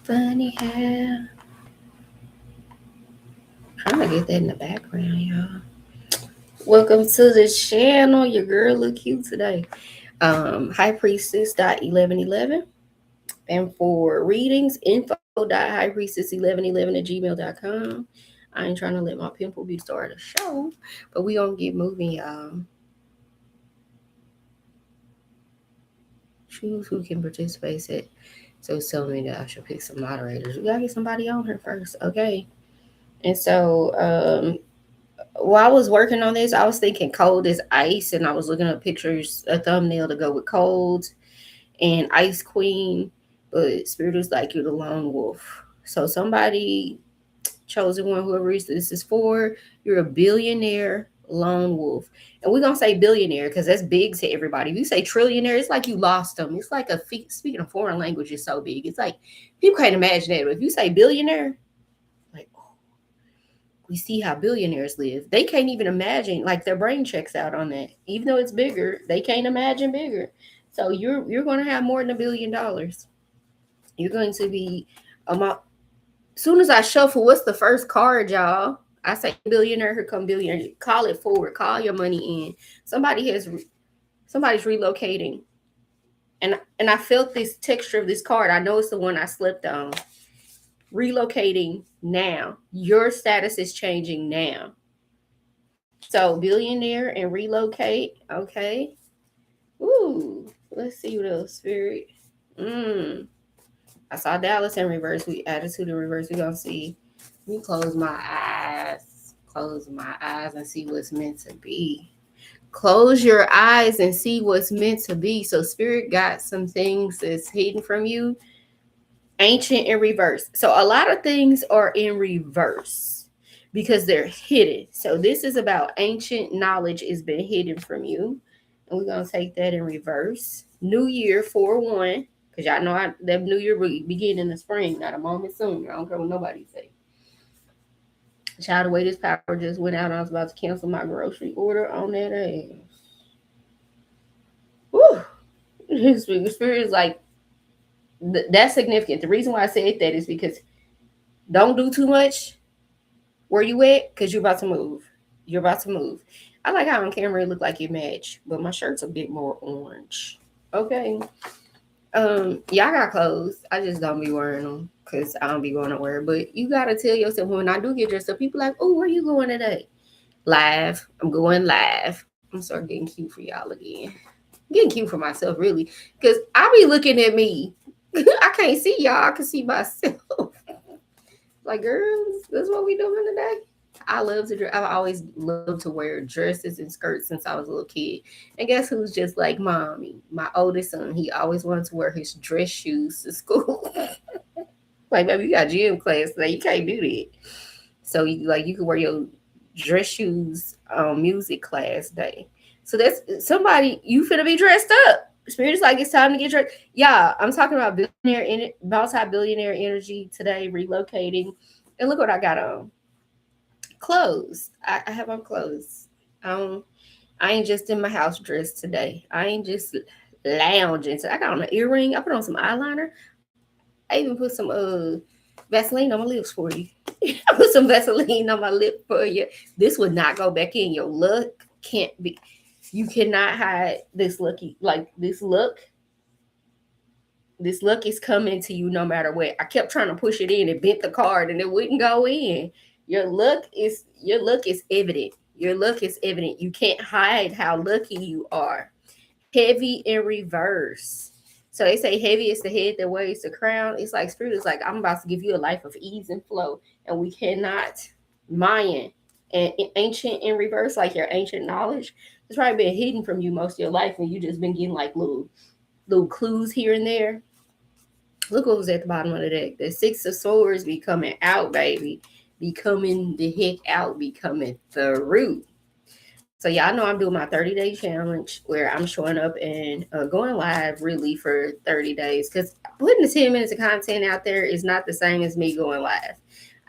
Funny how. Trying to get that in the background, y'all. Welcome to the channel. Your girl look cute today. High Priestess 1111. And for readings, info.highpriestess1111 at gmail.com. I ain't trying to let my pimple be the start of the show, but we gonna get moving, y'all. Choose who can participate. So it's telling me that I should pick some moderators. We gotta get somebody on here first, okay? And so, while I was working on this, I was thinking cold is ice, and I was looking at pictures, a thumbnail to go with cold and Ice Queen, but Spirit was like, you're the lone wolf. So somebody chosen one, whoever this is for, you're a billionaire lone wolf. And we're gonna say billionaire because that's big to everybody. If you say trillionaire, it's like you lost them. It's like speaking of foreign language is so big. It's like people can't imagine that. But if you say billionaire, like we see how billionaires live. They can't even imagine, like their brain checks out on that. Even though it's bigger, they can't imagine bigger. So you're going to have more than $1 billion. You're going to be as soon as I shuffle, what's the first card, y'all? I say billionaire, here come billionaire. Call it forward. Call your money in. Somebody's relocating. And I felt this texture of this card. I know it's the one I slipped on. Relocating now. Your status is changing now. So billionaire and relocate. Okay. Ooh. Let's see what else. Spirit. I saw Dallas in reverse. We attitude in reverse. We're gonna see. Let me close my eyes. Close my eyes and see what's meant to be. Close your eyes and see what's meant to be. So spirit got some things that's hidden from you. Ancient in reverse. So a lot of things are in reverse because they're hidden. So this is about ancient knowledge is been hidden from you. And we're gonna take that in reverse. New Year 4-1. Because y'all know that New Year will begin in the spring, not a moment soon. I don't care what nobody say. Child, the way this power just went out, I was about to cancel my grocery order on that ass. Woo! His spirit is like, that's significant. The reason why I said that is because don't do too much where you at, because you're about to move. You're about to move. I like how on camera it look like you match, but my shirt's a bit more orange. Okay. Y'all got clothes. I just don't be wearing them because I don't be going nowhere. But you gotta tell yourself when I do get dressed up, people like, oh, where you going today? Live. I'm going live. I'm start getting cute for y'all again. Getting cute for myself, really, because I be looking at me. I can't see y'all. I can see myself. Like, girls, that's what we doing today. I love to dress. I've always loved to wear dresses and skirts since I was a little kid. And guess who's just like mommy? My oldest son. He always wanted to wear his dress shoes to school. Like, baby, you got gym class today. You can't do that. So you can wear your dress shoes on music class day. So that's somebody you finna be dressed up. Spirit's like it's time to get dressed. Yeah, I'm talking about multi-billionaire energy today, relocating. And look what I got on. Clothes. I have on clothes. Um, I ain't just in my house dress today. I ain't just lounging. So I got on an earring. I put on some eyeliner. I even put some Vaseline on my lips for you. I put some Vaseline on my lip for you. This would not go back in. Your look can't be. You cannot hide this lucky like this look. This look is coming to you no matter what. I kept trying to push it in and bent the card and it wouldn't go in. Your look is evident. Your look is evident. You can't hide how lucky you are. Heavy in reverse. So they say heavy is the head that weighs the crown. It's like spirit is like I'm about to give you a life of ease and flow, and we cannot. Mayan and ancient in reverse, like your ancient knowledge, it's probably been hidden from you most of your life, and you just been getting like little clues here and there. Look what was at the bottom of the deck. The Six of Swords be coming out, baby. Be coming the heck out, be coming through. So y'all know I'm doing my 30-day challenge where I'm showing up and going live really for 30 days because putting the 10 minutes of content out there is not the same as me going live.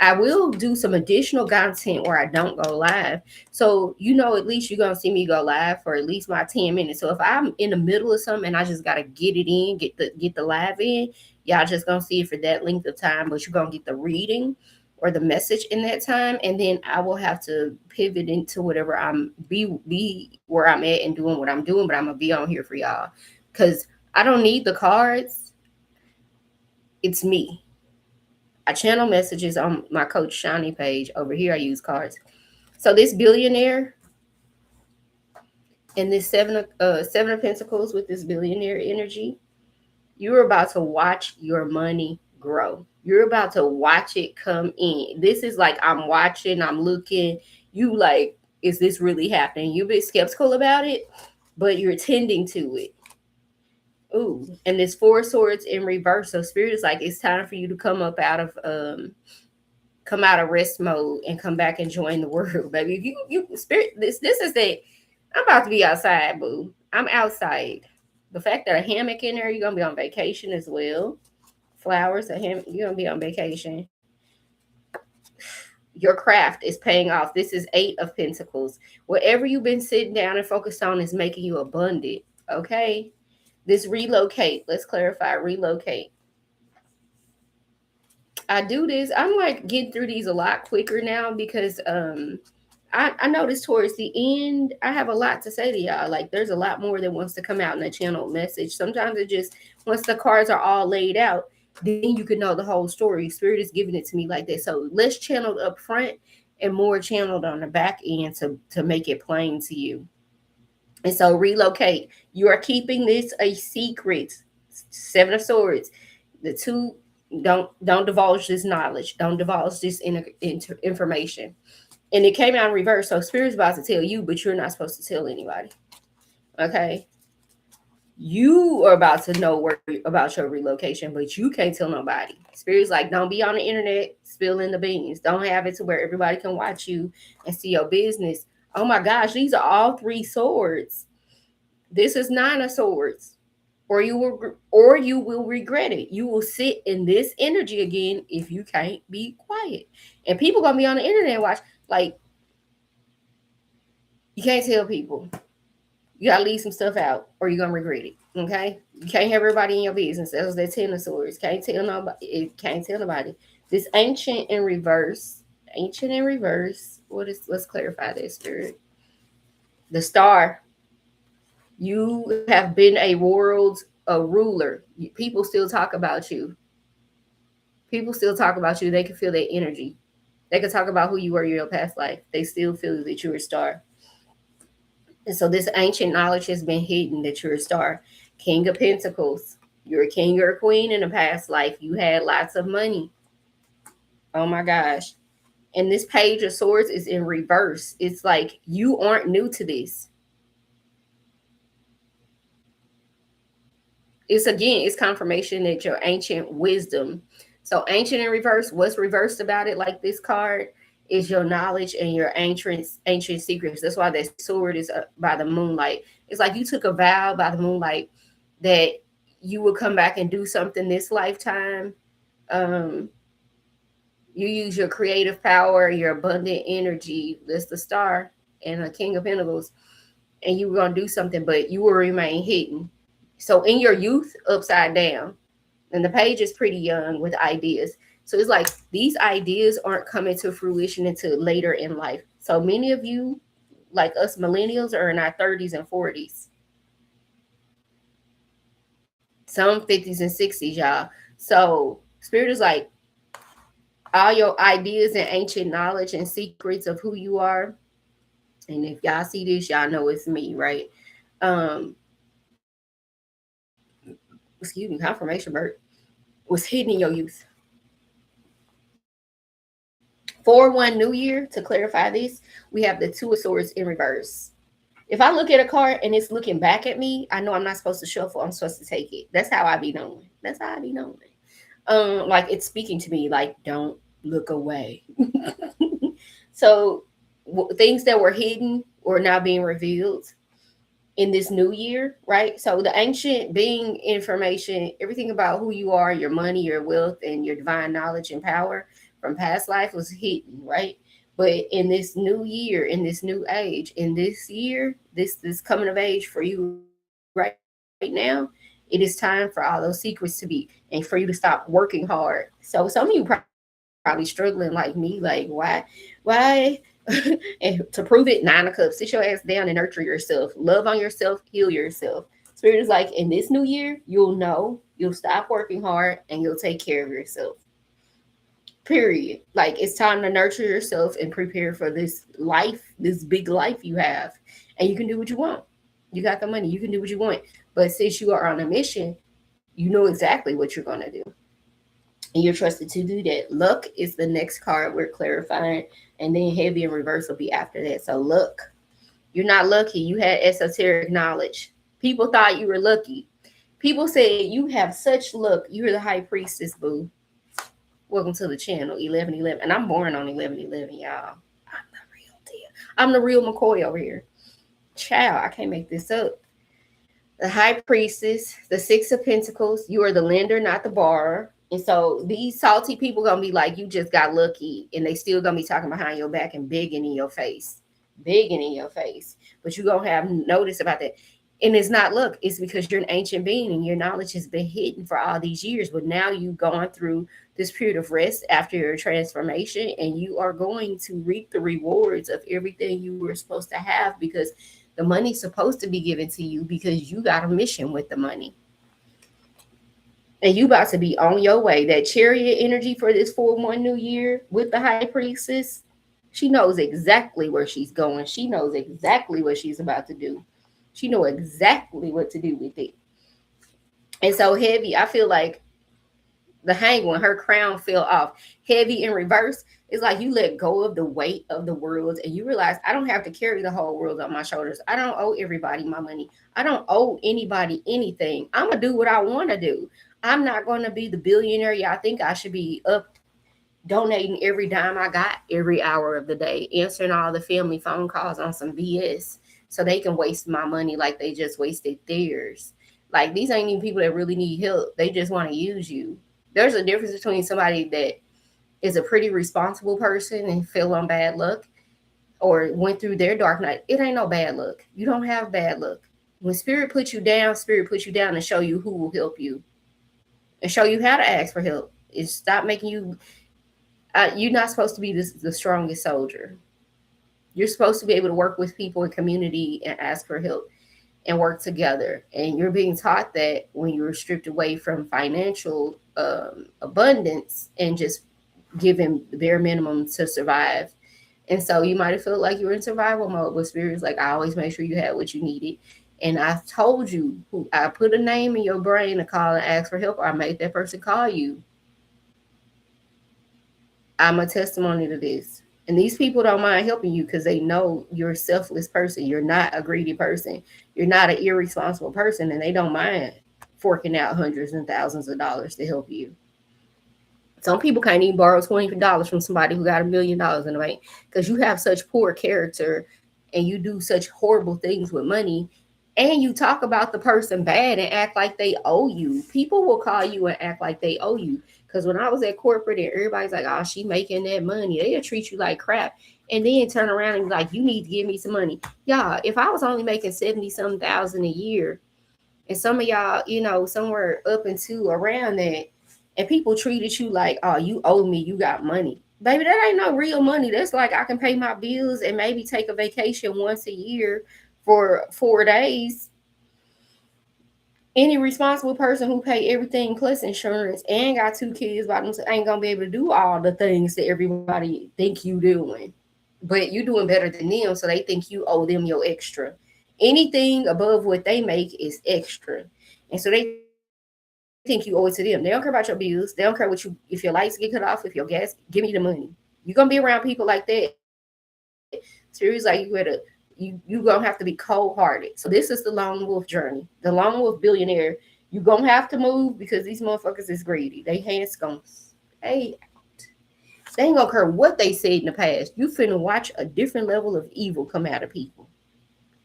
I will do some additional content where I don't go live. So, at least you're going to see me go live for at least my 10 minutes. So if I'm in the middle of something and I just got to get it in, get the live in, y'all just going to see it for that length of time, but you're going to get the reading or the message in that time, and then I will have to pivot into whatever I'm be where I'm at and doing what I'm doing, but I'm going to be on here for y'all cuz I don't need the cards. It's me. I channel messages on my Coach Shani page. Over here, I use cards. So this billionaire and this seven of Pentacles with this billionaire energy, you're about to watch your money grow. You're about to watch it come in. This is like I'm watching, I'm looking. You like, is this really happening? You've been skeptical about it, but you're tending to it. Ooh, and this four swords in reverse. So spirit is like, it's time for you to come out of rest mode and come back and join the world, baby. You spirit, this is that I'm about to be outside, boo. I'm outside. The fact that a hammock in there, you're gonna be on vacation as well. Flowers, a hammock, you're gonna be on vacation. Your craft is paying off. This is 8 of Pentacles. Whatever you've been sitting down and focused on is making you abundant. Okay. This relocate. Let's clarify. Relocate. I do this. I'm like getting through these a lot quicker now because I noticed towards the end I have a lot to say to y'all. Like there's a lot more that wants to come out in a channel message. Sometimes it just once the cards are all laid out, then you can know the whole story. Spirit is giving it to me like that. So less channeled up front and more channeled on the back end to make it plain to you. And so relocate. You are keeping this a secret. 7 of Swords. The two don't divulge this knowledge. Don't divulge this information. And it came out in reverse. So spirit's about to tell you, but you're not supposed to tell anybody. Okay. You are about to know about your relocation, but you can't tell nobody. Spirit's like, don't be on the internet spilling the beans. Don't have it to where everybody can watch you and see your business. Oh my gosh, these are all 3 swords. This is 9 of Swords. Or you will regret it. You will sit in this energy again if you can't be quiet. And people gonna be on the internet and watch. Like, you can't tell people. You gotta leave some stuff out, or you're gonna regret it. Okay? You can't have everybody in your business. That was that 10 of Swords. Can't tell nobody. It can't tell nobody. This ancient in reverse. Ancient in reverse. What is? Let's clarify this, spirit. The Star. You have been a ruler. People still talk about you. People still talk about you. They can feel that energy. They can talk about who you were in your past life. They still feel that you're a star. And so this ancient knowledge has been hidden that you're a star. King of Pentacles. You're a king or a queen in a past life. You had lots of money. Oh my gosh. And this Page of Swords is in reverse. It's like you aren't new to this. It's confirmation that your ancient wisdom. So ancient in reverse, what's reversed about it, like this card, is your knowledge and your ancient secrets. That's why that sword is by the moonlight. It's like you took a vow by the moonlight that you will come back and do something this lifetime. You use your creative power, your abundant energy. That's the Star and the King of Pentacles, and you were gonna do something, but you will remain hidden. So in your youth, upside down, and the Page is pretty young with ideas. So it's like these ideas aren't coming to fruition until later in life. So many of you, like us millennials, are in our 30s and 40s. Some 50s and 60s, y'all. So spirit is like all your ideas and ancient knowledge and secrets of who you are. And if y'all see this, y'all know it's me, right? Excuse me, confirmation, Bert, was hidden in your youth. 4-1 New Year, to clarify this, we have the 2 of Swords in reverse. If I look at a card and it's looking back at me, I know I'm not supposed to shuffle. I'm supposed to take it. That's how I be knowing. That's how I be knowing. Like it's speaking to me, like, don't look away. So things that were hidden are now being revealed in this new year, right? So the ancient being information, everything about who you are, your money, your wealth, and your divine knowledge and power from past life was hidden, right? But in this new year, in this new age, in this year, this coming of age for you right now, it is time for all those secrets to be and for you to stop working hard. So some of you probably struggling like me, like why, and to prove it, 9 of Cups, sit your ass down and nurture yourself, love on yourself, heal yourself. Spirit is like, in this new year, you'll know, you'll stop working hard, and you'll take care of yourself. Period. Like, it's time to nurture yourself and prepare for this life, this big life you have, and you can do what you want. You got the money, you can do what you want. But since you are on a mission, you know exactly what you're going to do, and you're trusted to do that. Luck is the next card we're clarifying, and then heavy and reverse will be after that. So luck, you're not lucky. You had esoteric knowledge. People thought you were lucky. People said you have such luck. You're the high priestess, boo. Welcome to the channel, 1111. And I'm born on 1111, y'all. I'm the real deal. I'm the real McCoy over here. Child, I can't make this up. The high priestess, the 6 of Pentacles. You are the lender, not the borrower. And so these salty people gonna be like, you just got lucky, and they still gonna be talking behind your back and begging in your face, begging in your face. But you gonna have notice about that. And it's not luck, it's because you're an ancient being and your knowledge has been hidden for all these years. But now you've gone through this period of rest after your transformation, and you are going to reap the rewards of everything you were supposed to have, because the money's supposed to be given to you because you got a mission with the money. And you about to be on your way. That chariot energy for this 4-1 new year with the high priestess, she knows exactly where she's going. She knows exactly what she's about to do. She know exactly what to do with it. And so heavy, I feel like the hangman, her crown fell off. Heavy in reverse, it's like you let go of the weight of the world and you realize I don't have to carry the whole world on my shoulders. I don't owe everybody my money. I don't owe anybody anything. I'm going to do what I want to do. I'm not going to be the billionaire y'all think I should be, up donating every dime I got every hour of the day, answering all the family phone calls on some BS so they can waste my money like they just wasted theirs. Like, these ain't even people that really need help. They just want to use you. There's a difference between somebody that is a pretty responsible person and fell on bad luck or went through their dark night. It ain't no bad luck. You don't have bad luck. When spirit puts you down and show you who will help you and show you how to ask for help. It's stop making you, you're not supposed to be the strongest soldier. You're supposed to be able to work with people in community and ask for help and work together. And you're being taught that when you're stripped away from financial abundance and just given the bare minimum to survive. And so you might have felt like you were in survival mode, but Spirit's like, I always make sure you had what you needed. And I told you, I put a name in your brain to call and ask for help, or I made that person call you. I'm a testimony to this. And these people don't mind helping you because they know you're a selfless person. You're not a greedy person. You're not an irresponsible person, and they don't mind forking out hundreds and thousands of dollars to help you. Some people can't even borrow $20 from somebody who got $1 million in the bank because you have such poor character and you do such horrible things with money, and you talk about the person bad and act like they owe you. People will call you and act like they owe you. Because when I was at corporate and everybody's like, oh, she making that money, they'll treat you like crap. And then turn around and be like, you need to give me some money. Y'all, if I was only making 70-some thousand a year, and some of y'all, somewhere up into around that, and people treated you like, oh, you owe me, you got money. Baby, that ain't no real money. That's like I can pay my bills and maybe take a vacation once a year for 4 days. Any responsible person who pay everything plus insurance and got 2 kids by themselves ain't gonna be able to do all the things that everybody think you doing. But you doing better than them, so they think you owe them your extra. Anything above what they make is extra. And so they think you owe it to them. They don't care about your bills. They don't care if your lights get cut off, if your gas, give me the money. You're gonna be around people like that. So it's like you're gonna have to be cold-hearted. So this is the lone wolf journey, the lone wolf billionaire. You're gonna have to move because these motherfuckers is greedy. They hands gonna stay they ain't gonna care what they said in the past. You finna watch a different level of evil come out of people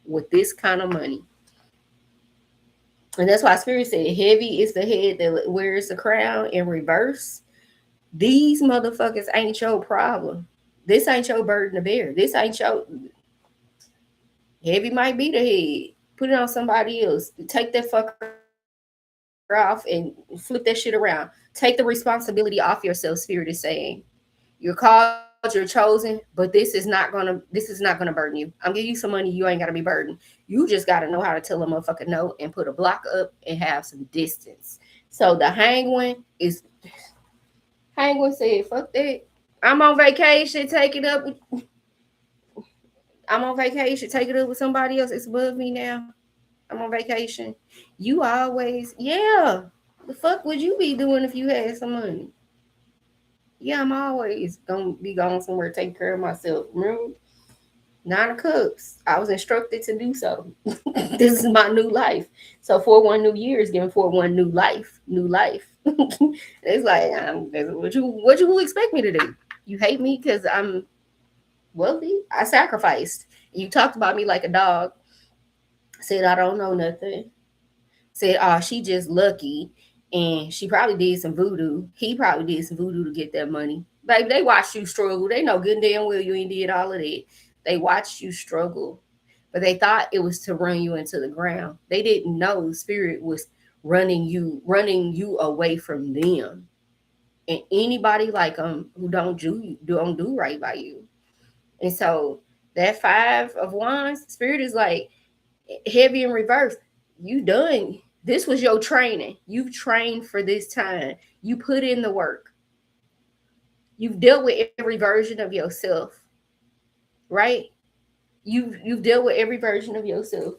with this kind of money. And that's why Spirit said heavy is the head that wears the crown in reverse. These motherfuckers ain't your problem. This ain't your burden to bear. This ain't your heavy might be the head. Put it on somebody else. Take that fucker off and flip that shit around. Take the responsibility off yourself, Spirit is saying. You're called, you're chosen, but this is not gonna burden you. I'm giving you some money, you ain't gotta be burdened. You just gotta know how to tell a motherfucker no and put a block up and have some distance. So the hang one said, fuck that. I'm on vacation, take it up. I'm on vacation, take it up with somebody else. It's above me now. I'm on vacation. You always, yeah. The fuck would you be doing if you had some money? Yeah, I'm always gonna be going somewhere, taking care of myself. Remember, 9 of Cups. I was instructed to do so. This is my new life. So 4-1 New Year is giving 4-1 new life. New life. It's like what you expect me to do? You hate me because I'm wealthy? I sacrificed. You talked about me like a dog. Said I don't know nothing. Said, oh, she just lucky. And she probably did some voodoo. He probably did some voodoo to get that money. Baby, they watched you struggle. They know good and damn well you ain't did all of that. They watched you struggle. But they thought it was to run you into the ground. They didn't know the spirit was running you away from them. And anybody like them who don't do right by you. And so that 5 of Wands, spirit is like heavy in reverse. You done. This was your training. You've trained for this time. You put in the work. You've dealt with every version of yourself, right? You've dealt with every version of yourself.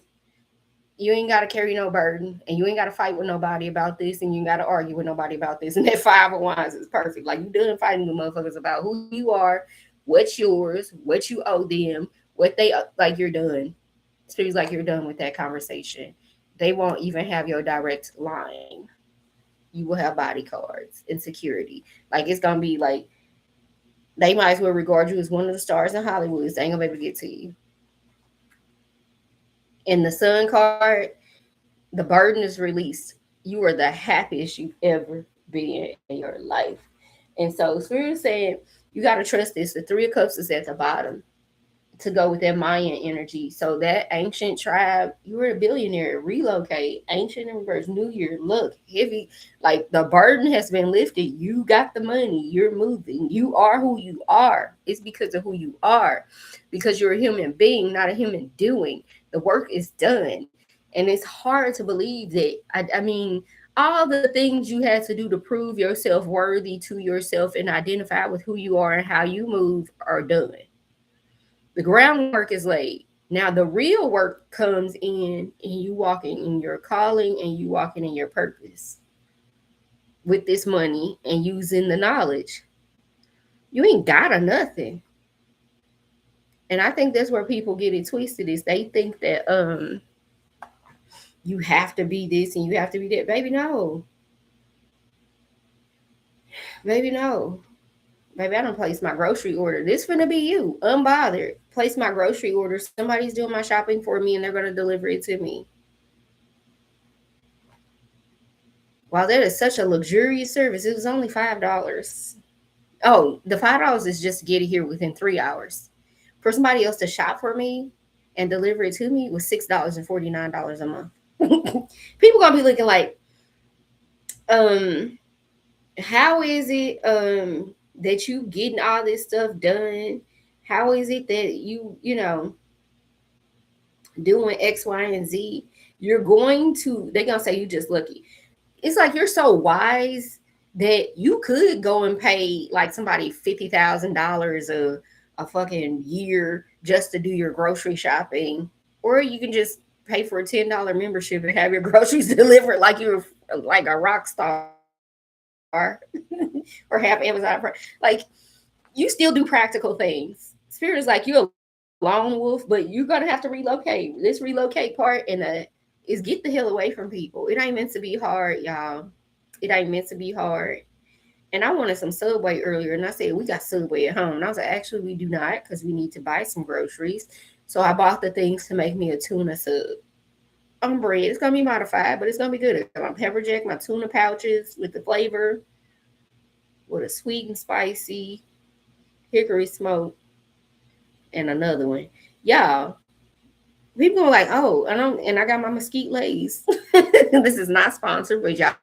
You ain't got to carry no burden, and you ain't got to fight with nobody about this, and you ain't got to argue with nobody about this. And that 5 of Wands is perfect. Like you done fighting with motherfuckers about who you are, what's yours, what you owe them, what they like. You're done. It feels like you're done with that conversation. They won't even have your direct line. You will have bodyguards and security. Like it's gonna be like they might as well regard you as one of the stars in Hollywood. They ain't gonna be able to get to you. In the Sun card, the burden is released. You are the happiest you've ever been in your life. And so Spirit is saying you gotta trust this. The 3 of Cups is at the bottom to go with that Mayan energy. So that ancient tribe, you were a billionaire, relocate, ancient in reverse, new year, look, heavy, like the burden has been lifted. You got the money, you're moving, you are who you are. It's because of who you are, because you're a human being, not a human doing. The work is done. And it's hard to believe that. I mean, all the things you had to do to prove yourself worthy to yourself and identify with who you are and how you move are done. The groundwork is laid. Now the real work comes in you walking in your calling and you walking in your purpose with this money and using the knowledge. You ain't got a nothing. And I think that's where people get it twisted is they think that you have to be this and you have to be that. Baby, no. Baby, no. Baby, I don't place my grocery order. This finna be you, unbothered. Place my grocery order. Somebody's doing my shopping for me and they're gonna deliver it to me. While that is such a luxurious service, it was only $5. Oh, the $5 is just to get it here within 3 hours. For somebody else to shop for me and deliver it to me was $6.49 a month. People gonna be looking like, um, how is it that you getting all this stuff done? How is it that you doing X, Y, and Z? They're gonna say you just lucky. It's like you're so wise that you could go and pay like somebody $50,000 a fucking year just to do your grocery shopping, or you can just pay for a $10 membership and have your groceries delivered like you're like a rock star, or have Amazon. Like you still do practical things. Spirit is like you're a lone wolf, but you're gonna have to relocate. This relocate part is get the hell away from people. It ain't meant to be hard, y'all. It ain't meant to be hard. And I wanted some Subway earlier, and I said we got Subway at home. And I was like, actually, we do not, because we need to buy some groceries. So I bought the things to make me a tuna sub on bread. It's gonna be modified, but it's gonna be good. I got my pepper jack, my tuna pouches with the flavor. with a sweet and spicy hickory smoke and another one. Y'all, people are like, oh, and I got my mesquite lays. This is not sponsored, but y'all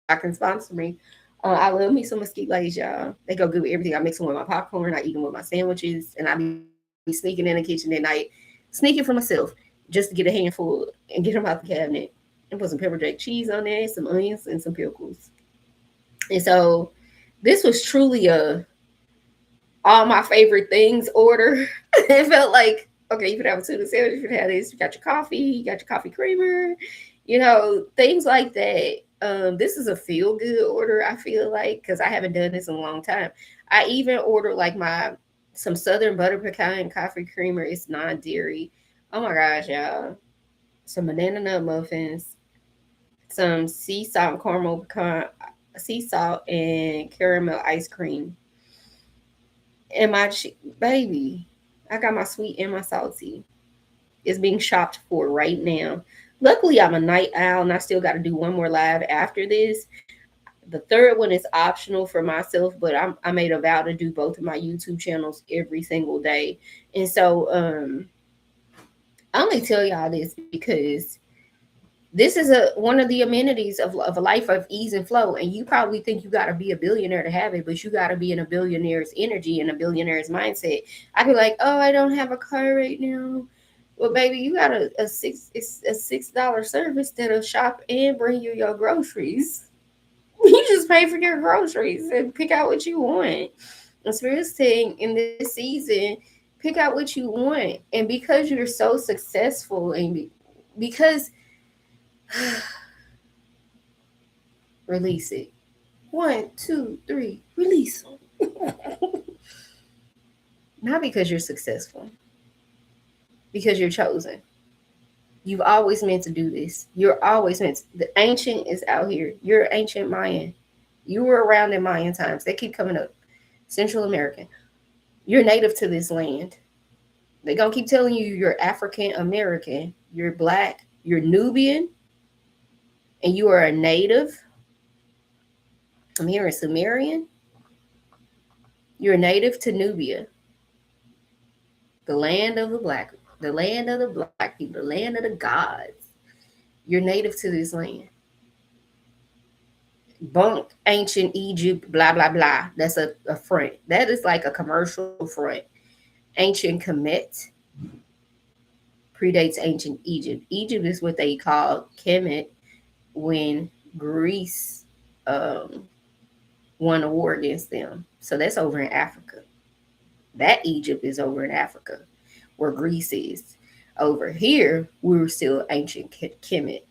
can sponsor me. I love me some mesquite lays, y'all. They go good with everything. I mix them with my popcorn. I eat them with my sandwiches, and I be sneaking in the kitchen at night, sneaking for myself, just to get a handful and get them out the cabinet. And put some pepper jack cheese on there, some onions, and some pickles. And so this was truly a all my favorite things order. It felt like, okay, you could have a tuna sandwich, you could have this, you got your coffee, you got your coffee creamer, things like that. This is a feel good order, I feel like, because I haven't done this in a long time. I even ordered like my some Southern butter pecan coffee creamer. It's non-dairy. Oh my gosh, y'all. Some banana nut muffins, some sea salt and caramel pecan, sea salt and caramel ice cream. And baby, I got my sweet and my salty. It's being shopped for right now. Luckily, I'm a night owl and I still got to do one more live after this. The third one is optional for myself, but I made a vow to do both of my YouTube channels every single day. And so I only tell y'all this because this is one of the amenities of a life of ease and flow. And you probably think you got to be a billionaire to have it, but you got to be in a billionaire's energy and a billionaire's mindset. I be like, oh, I don't have a car right now. Well, baby, you got $6 service that'll shop and bring you your groceries. You just pay for your groceries and pick out what you want. And Spirit's saying in this season, pick out what you want. And because you're so successful and because release it. 1, 2, 3, release them. Not because you're successful, because you're chosen. You've always meant to do this. You're always meant to. The ancient is out here. You're ancient Mayan. You were around in Mayan times. They keep coming up. Central American. You're native to this land. They're going to keep telling you you're African American. You're black. You're Nubian. And you are a native. I'm hearing Sumerian. You're native to Nubia. The land of the black, the land of the black people, the land of the gods. You're native to this land. Bunk, ancient Egypt, blah, blah, blah. That's a front. That is like a commercial front. Ancient Kemet predates ancient Egypt. Egypt is what they call Kemet when Greece won a war against them. So that's over in Africa. That Egypt is over in Africa, where Greece is. Over here, we were still ancient Kemet.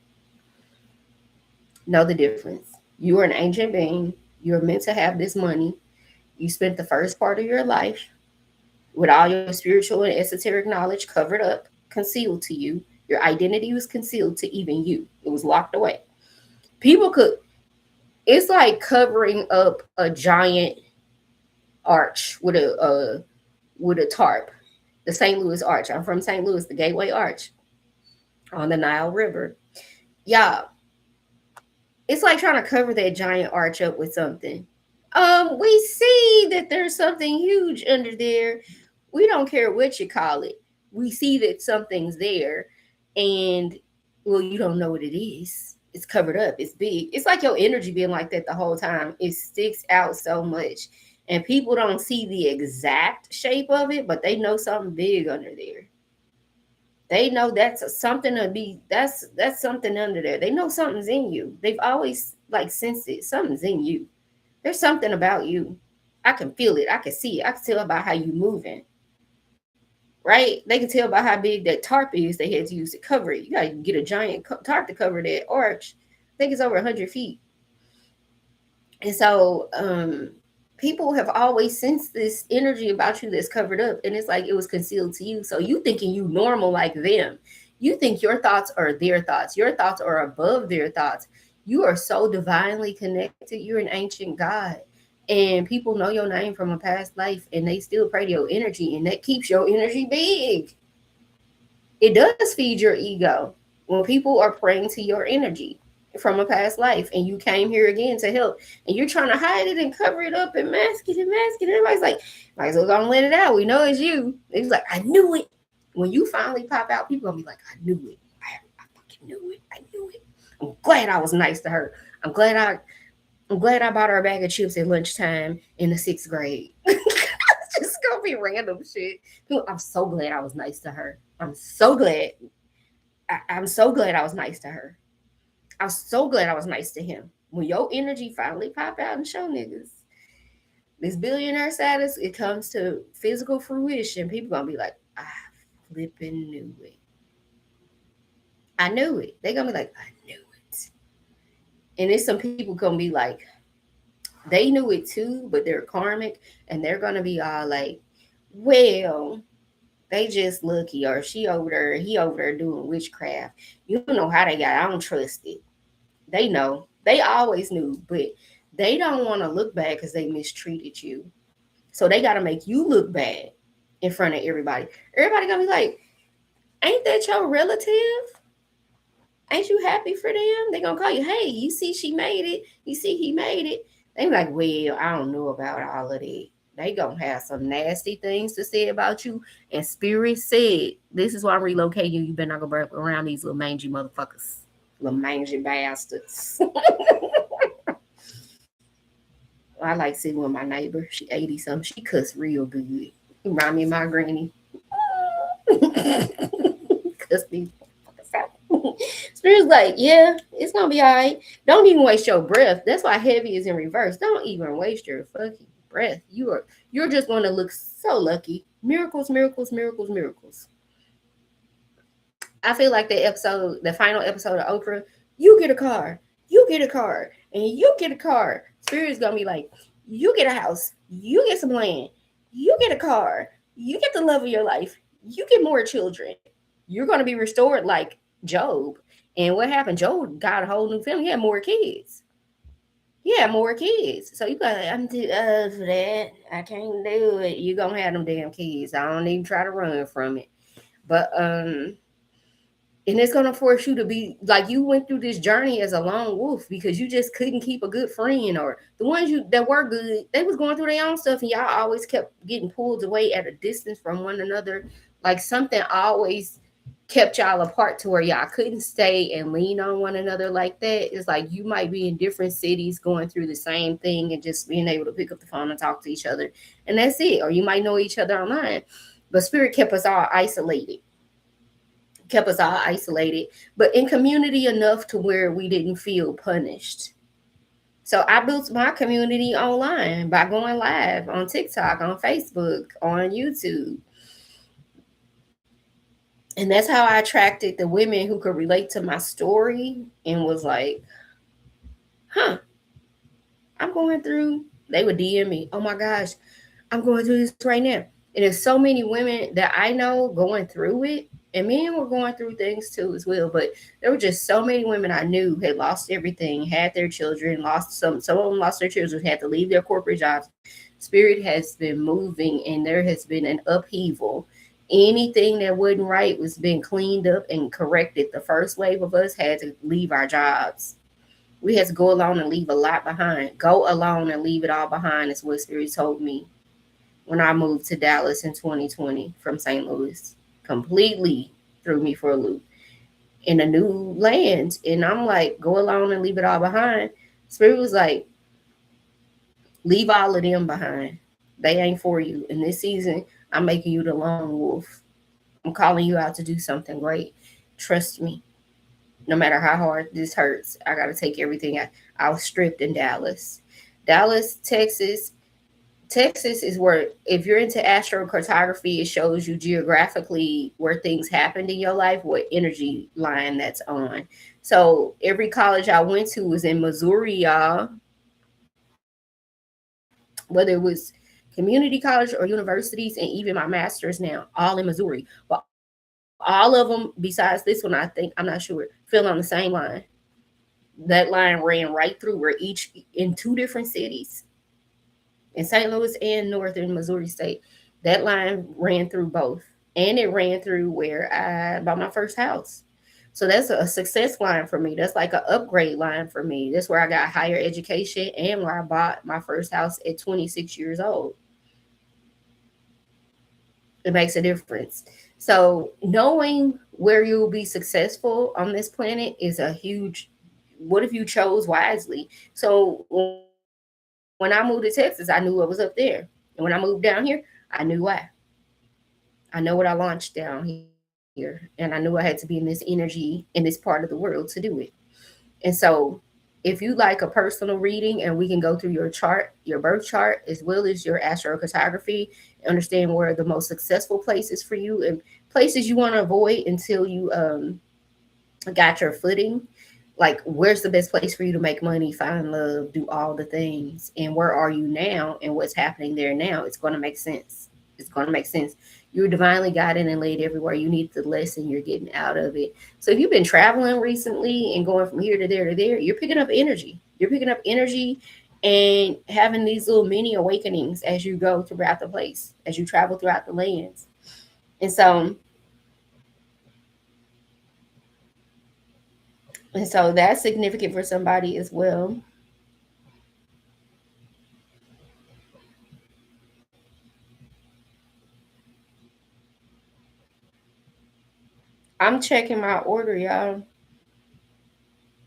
Know the difference. You are an ancient being. You're meant to have this money. You spent the first part of your life with all your spiritual and esoteric knowledge covered up, concealed to you. Your identity was concealed to even you. It was locked away. People could, it's like covering up a giant arch with a tarp. The St. Louis Arch. I'm from St. Louis, the Gateway Arch on the Nile River. Yeah, it's like trying to cover that giant arch up with something. We see that there's something huge under there. We don't care what you call it. We see that something's there, and well, you don't know what it is. It's covered up. It's big. It's like your energy being like that the whole time. It sticks out so much, and people don't see the exact shape of it, but they know something big under there. They know that's something to be. That's something under there. They know something's in you. They've always like sensed it. Something's in you. There's something about you. I can feel it. I can see it. I can tell about how you moving. Right? They can tell by how big that tarp is they had to use to cover it. You got to get a giant tarp to cover that arch. I think it's over 100 feet. And so people have always sensed this energy about you that's covered up. And it's like it was concealed to you. So you thinking you normal like them. You think your thoughts are their thoughts. Your thoughts are above their thoughts. You are so divinely connected. You're an ancient God. And people know your name from a past life and they still pray to your energy. And that keeps your energy big. It does feed your ego when people are praying to your energy. from a past life, and you came here again to help, and you're trying to hide it and cover it up and mask it and mask it. Everybody's like, might as well go and let it out. We know it's you. It's like, I knew it. When you finally pop out, people gonna be like, I knew it. I fucking knew it. I knew it. I'm glad I was nice to her. I'm glad I I'm glad I bought her a bag of chips at lunchtime in the sixth grade. It's just gonna be random shit. I'm so glad I was nice to her. I'm so glad. I'm so glad I was nice to her. I'm so glad I was nice to him. When your energy finally pop out and show niggas this billionaire status, it comes to physical fruition. People gonna be like, I flipping knew it. I knew it. They gonna be like, I knew it. And there's some people gonna be like, they knew it too, but they're karmic, and they're gonna be all like, well, they just lucky, or she over there, he over there doing witchcraft. You don't know how they got it. I don't trust it. They know. They always knew, but they don't want to look bad because they mistreated you. So they got to make you look bad in front of everybody. Everybody gonna be like, ain't that your relative? Ain't you happy for them? They gonna call you, hey, you see she made it. You see he made it. They be like, well, I don't know about all of that. They gonna have some nasty things to say about you. And Spirit said, this is why I'm relocating you. You better not go around these little mangy motherfuckers. Little mangy bastards. I like sitting with my neighbor. She 80 something. She cuss real good. Remind me of my granny. Cuss me. Spirit's like, yeah, it's gonna be all right. Don't even waste your breath. That's why heavy is in reverse. Don't even waste your fucking breath. You're just gonna look so lucky. Miracles, miracles, miracles, miracles. I feel like the final episode of Oprah, you get a car, you get a car, and you get a car. Spirit's gonna be like, you get a house, you get some land, you get a car, you get the love of your life, you get more children. You're gonna be restored like Job. And what happened? Job got a whole new family. He had more kids. He had more kids. So you got, I'm too old for that. I can't do it. You gonna have them damn kids. I don't even try to run from it. But and it's gonna force you to be like, you went through this journey as a lone wolf because you just couldn't keep a good friend, or the ones you that were good, they was going through their own stuff, and y'all always kept getting pulled away at a distance from one another. Like something always kept y'all apart to where y'all couldn't stay and lean on one another like that. It's like you might be in different cities going through the same thing and just being able to pick up the phone and talk to each other, and that's it. Or you might know each other online, but Spirit kept us all isolated, but in community enough to where we didn't feel punished. So I built my community online by going live on TikTok, on Facebook, on YouTube. And that's how I attracted the women who could relate to my story and was like, huh, I'm going through. They would DM me, oh my gosh, I'm going through this right now. And there's so many women that I know going through it, and men were going through things too as well. But there were just so many women I knew had lost everything, had their children, lost some of them lost their children, had to leave their corporate jobs. Spirit has been moving, and there has been an upheaval. Anything that wasn't right was being cleaned up and corrected. The first wave of us had to leave our jobs. We had to go alone and leave a lot behind. Go alone and leave it all behind is what Spirit told me when I moved to Dallas in 2020 from St. Louis. Completely threw me for a loop in a new land. And I'm like, go alone and leave it all behind. Spirit was like, leave all of them behind. They ain't for you. In this season, I'm making you the lone wolf. I'm calling you out to do something great. Trust me. No matter how hard this hurts, I got to take everything out. I was stripped in Dallas. Dallas, Texas. Texas is where, if you're into astrocartography, it shows you geographically where things happened in your life, what energy line that's on. So every college I went to was in Missouri, y'all. Whether it was community college or universities, and even my master's now, all in Missouri. But all of them, besides this one, I think, I'm not sure, fell on the same line. That line ran right through, where each in two different cities, in St. Louis and northern Missouri State. That line ran through both. And it ran through where I bought my first house. So that's a success line for me. That's like an upgrade line for me. That's where I got higher education and where I bought my first house at 26 years old. It makes a difference. So knowing where you'll be successful on this planet is a huge, what if you chose wisely? So when I moved to Texas, I knew what was up there. And when I moved down here, I knew why. I know what I launched down here, and I knew I had to be in this energy in this part of the world to do it. And so, if you like a personal reading, and we can go through your chart, your birth chart, as well as your astrocartography, understand where the most successful places for you and places you want to avoid until you got your footing. Like, where's the best place for you to make money, find love, do all the things, and where are you now, and what's happening there now? It's going to make sense. It's going to make sense. You're divinely guided and led everywhere. You need the lesson you're getting out of it. So if you've been traveling recently and going from here to there to there, you're picking up energy. You're picking up energy and having these little mini awakenings as you go throughout the place, as you travel throughout the lands. And so that's significant for somebody as well. I'm checking my order, y'all.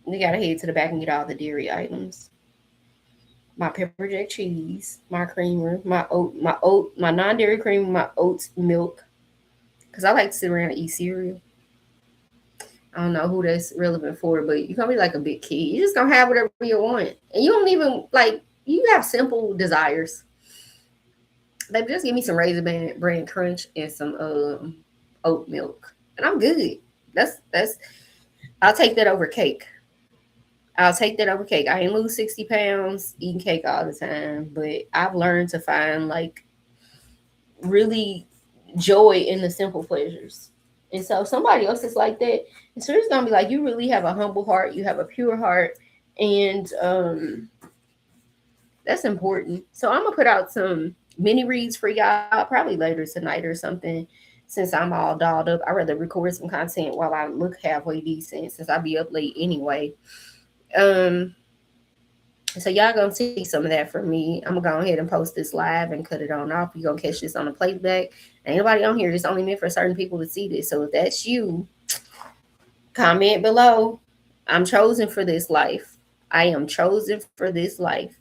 We gotta head to the back and get all the dairy items. My pepper jack cheese, my creamer, my non-dairy cream, my oats milk. Cause I like to sit around and eat cereal. I don't know who that's relevant for, but you're gonna be like a big kid. You just gonna have whatever you want, and you don't even like. You have simple desires. Baby, just give me some raisin bran crunch and some oat milk, and I'm good. That's. I'll take that over cake. I'll take that over cake. I ain't lose 60 pounds eating cake all the time, but I've learned to find like really joy in the simple pleasures. And so if somebody else is like that, it's just gonna be like you really have a humble heart, you have a pure heart, and that's important. So I'm gonna put out some mini reads for y'all probably later tonight or something. Since I'm all dolled up, I'd rather record some content while I look halfway decent since I'll be up late anyway. Um, so y'all gonna see some of that from me. I'm gonna go ahead and post this live and cut it on off. You gonna catch this on the playback. Ain't nobody on here. It's only meant for certain people to see this. So if that's you, comment below. I'm chosen for this life. I am chosen for this life.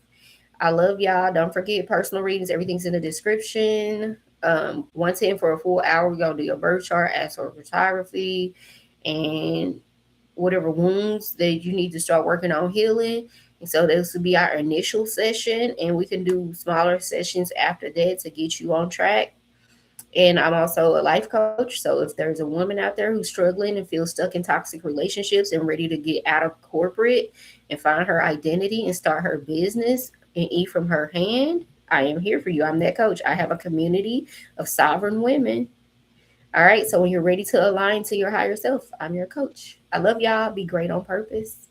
I love y'all. Don't forget personal readings. Everything's in the description. 110 for a full hour. We're gonna do your birth chart, astrophotography, and whatever wounds that you need to start working on healing. And so this will be our initial session, and we can do smaller sessions after that to get you on track. And I'm also a life coach. So if there's a woman out there who's struggling and feels stuck in toxic relationships and ready to get out of corporate and find her identity and start her business and eat from her hand, I am here for you. I'm that coach. I have a community of sovereign women. All right. So when you're ready to align to your higher self, I'm your coach. I love y'all. Be great on purpose.